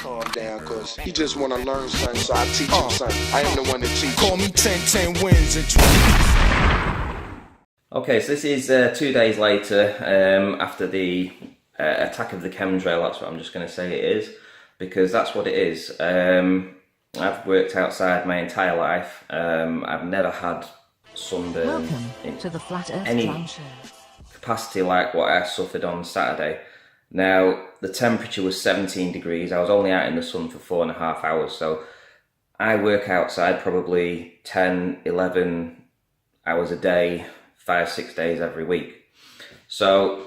calm down, cause he just wanna learn something, so I teach him something. I am the one that teach. Call me 10 wins and 20. Okay, so this is 2 days later after the attack of the chemtrail. That's what I'm just going to say it is, because that's what it is. I've worked outside my entire life. I've never had sunburn in any capacity like what I suffered on Saturday. Now, the temperature was 17 degrees. I was only out in the sun for 4.5 hours, so I work outside probably 10, 11 hours a day, 5-6 days every week. So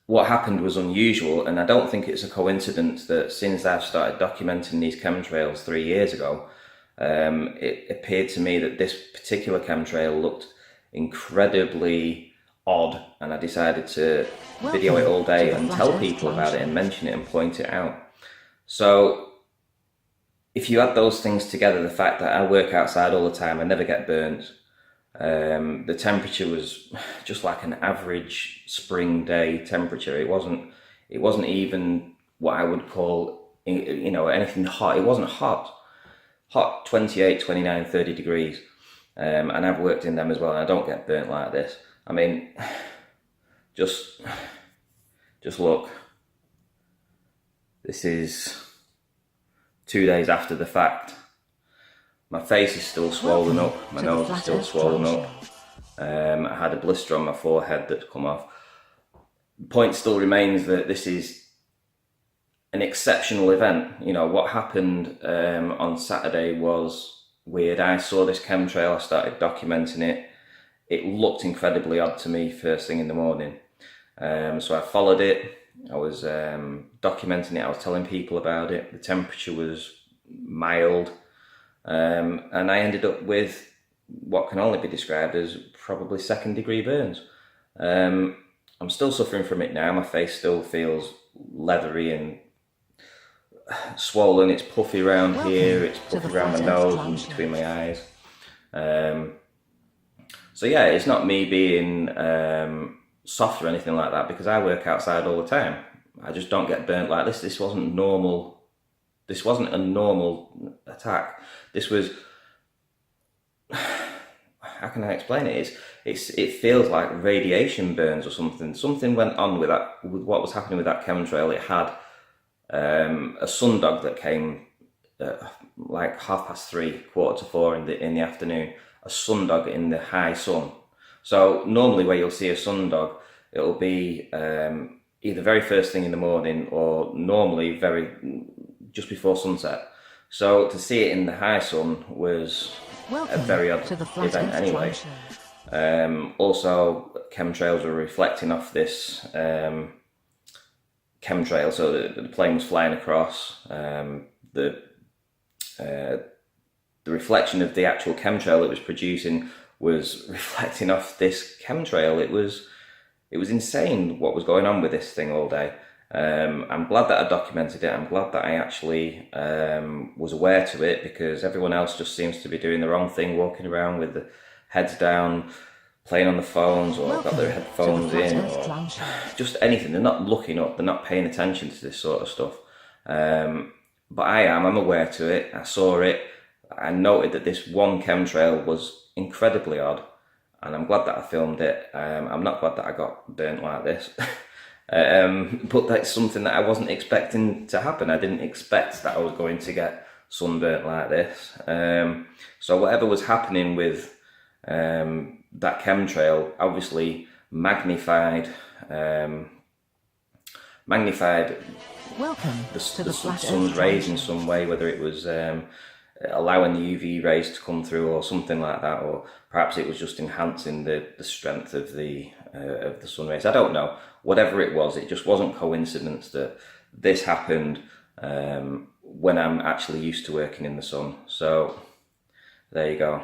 what happened was unusual, and I don't think it's a coincidence that since I've started documenting these chemtrails 3 years ago, it appeared to me that this particular chemtrail looked incredibly odd, and I decided to video it all day and tell people about it and mention it and point it out. So if you add those things together, the fact that I work outside all the time, I never get burnt, the temperature was just like an average spring day temperature. It wasn't even what I would call, you know, anything hot. It wasn't hot 28, 29, 30 degrees. And I've worked in them as well, and I don't get burnt like this. I mean, just look. This is 2 days after the fact. My face is still swollen up, my nose is still swollen up. I had a blister on my forehead that's come off. The point still remains that this is an exceptional event. You know, what happened on Saturday was weird. I saw this chemtrail, I started documenting it. It looked incredibly odd to me first thing in the morning. So I followed it, I was documenting it, I was telling people about it. The temperature was mild. And I ended up with what can only be described as probably 2nd degree burns. I'm still suffering from it now. My face still feels leathery and swollen. It's puffy around here, it's puffy around my nose and between my eyes. So yeah, it's not me being soft or anything like that, because I work outside all the time. I just don't get burnt like this. This wasn't normal. This wasn't a normal attack. This was, how can I explain it? It feels like radiation burns or something. Something went on with that, with what was happening with that chemtrail. It had a sundog that came like 3:30, 3:45 in the afternoon. A sundog in the high sun. So normally where you'll see a sundog, it'll be either very first thing in the morning or normally just before sunset. So to see it in the high sun was a very odd event anyway. Also, chemtrails were reflecting off this chemtrail, so the plane was flying across. The reflection of the actual chemtrail it was producing was reflecting off this chemtrail. It was insane what was going on with this thing all day. I'm glad that I documented it. I'm glad that I actually was aware to it, because everyone else just seems to be doing the wrong thing, walking around with the heads down, playing on the phones, or got their headphones in, or just anything. They're not looking up, they're not paying attention to this sort of stuff. But I'm aware to it. I saw it. I noted that this one chemtrail was incredibly odd, and I'm glad that I filmed it. I'm not glad that I got burnt like this. But that's something that I wasn't expecting to happen. I didn't expect that I was going to get sunburnt like this. So whatever was happening with that chemtrail obviously magnified the sun's rays in some way, whether it was allowing the UV rays to come through or something like that, or perhaps it was just enhancing the strength of the sun rays. I don't know. Whatever it was, it just wasn't coincidence that this happened when I'm actually used to working in the sun. So there you go.